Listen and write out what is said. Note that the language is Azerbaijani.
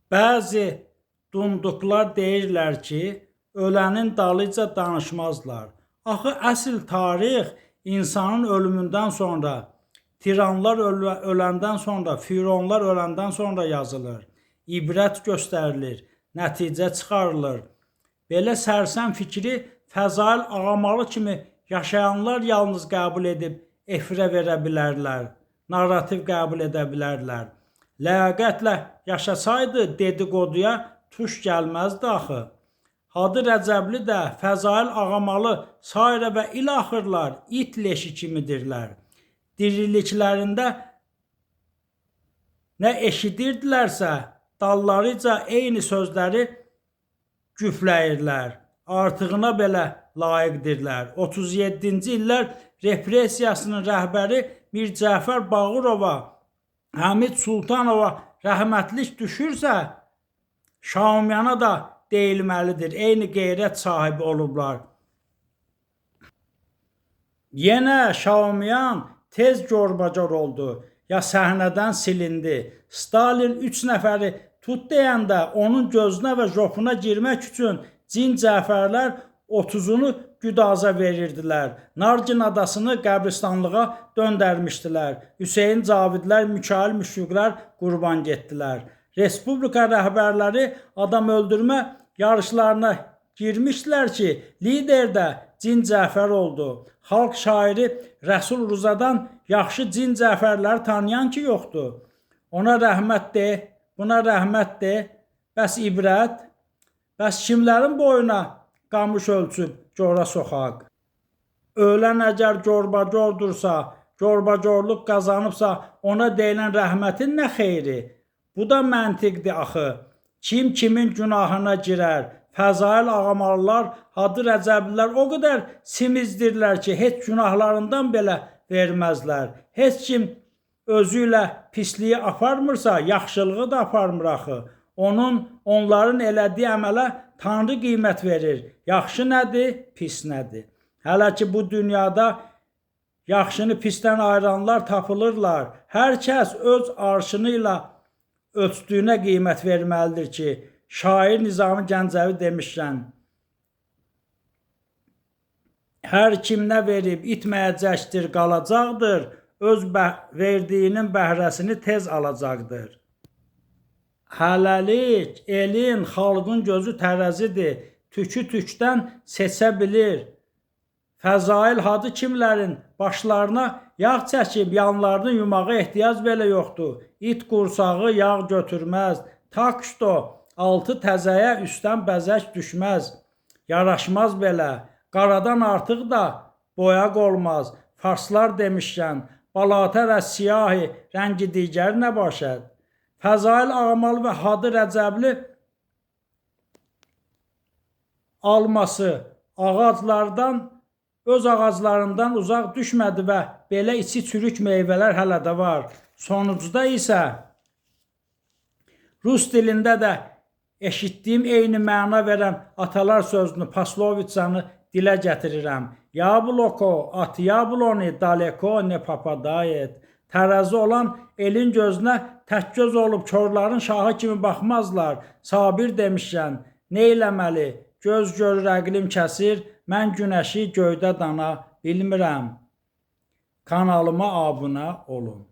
Bəzi dumduklar deyirlər ki, ölənin dalıyca danışmazlar. Axı əsl tarix insanın ölümündən sonra, tiranlar öləndən sonra, fironlar öləndən sonra yazılır. İbrət göstərilir, nəticə çıxarılır. Belə sərsəm fikri Fəzail Ağamalı kimi yaşayanlar yalnız qəbul edib efirə verə bilərlər, narrativ qəbul edə bilərlər. Ləyaqətlə yaşasaydı dedikoduya tuş gəlməzdi axı. Hadi Rəcəbli də, Fəzail Ağamalı, sairə və ilaxırlar it leşi kimidirlər. Diriliklərində nə eşidirdilərsə, dallarıca eyni sözləri güfləyirlər. Artığına belə layiqdirlər. 37-ci illər repressiyasının rəhbəri Mir Cəfər Bağırova, Həmid Sultanova rəhmətlik düşürsə, Şaumyana da deyilməlidir. Eyni qeyrət sahibi olublar. Yenə Şaumyan tez corbacor oldu, ya səhnədən silindi. Stalin 3 nəfəri tut deyəndə onun gözünə və jopuna girmək üçün cin Cəfərlər 30'unu Güdaza verirdilər. Nargin adasını qəbristanlığa döndərmişdilər. Hüseyin Cavidlər, Mikail Müşfiqlər qurban getdilər. Respublika rəhbərləri adam öldürmə yarışlarına girmişdilər ki, lider də cin Cəfər oldu. Xalq şairi Rəsul Ruzadan yaxşı cin Cəfərləri tanıyan ki yoxdur. Ona rəhmət de, buna rəhmət de, bəs ibrət, bəs kimlərin boyuna qamış ölçüb cora soxaq. Ölən əgər corbacordursa, corbacorluq qazanıbsa, ona deyilən rəhmətin nə xeyri? Bu da məntiqdir axı. Kim kimin günahına girər? Fəzail Ağamalılar, Hadi Rəcəblilər o qədər simizdirlər ki, heç günahlarından belə verməzlər. Heç kim özü ilə pisliyi aparmırsa, yaxşılığı da aparmır axı. Onların elədiyi əmələ Tanrı qiymət verir. Yaxşı nədir, pis nədir? Hələ ki bu dünyada yaxşını pisdən ayıranlar tapılırlar. Hər kəs öz arşını ilə ölçdüyünə qiymət verməlidir ki, şair Nizami Gəncəvi demişkən, hər kim nə verib itməyəcəkdir, qalacaqdır, öz verdiyinin bəhrəsini tez alacaqdır. Hələlik elin, xalqın gözü tərəzidir, tükü tükdən seçə bilir. Fəzail Hadi kimlərin başlarına yağ çəkib yanlarını yumağa ehtiyac belə yoxdur. İt qursağı yağ götürməz, taksto altı təzəyə üstdən bəzək düşməz. Yaraşmaz belə, qaradan artıq da boyaq olmaz. Farslar demişkən, balatər əs-siyahi rəngi digər nə başəd? Fəzail Ağamalı və Hadi Rəcəbli alması öz ağaclarından uzaq düşmədi və belə içi çürük meyvələr hələ də var. Sonucda isə Rus dilində də eşitdiyim eyni məna verən atalar sözünü, pasloviçanı dilə gətirirəm. Yabloko at yabloni daleko ne papadayet. Tərəzi olan elin gözünə tək göz olub körlərin şahı kimi baxmazlar. Sabir demişkən, neyləməli? Göz görür əqlim kəsir, mən günəşi göydə dana bilmirəm. Kanalıma abunə olun.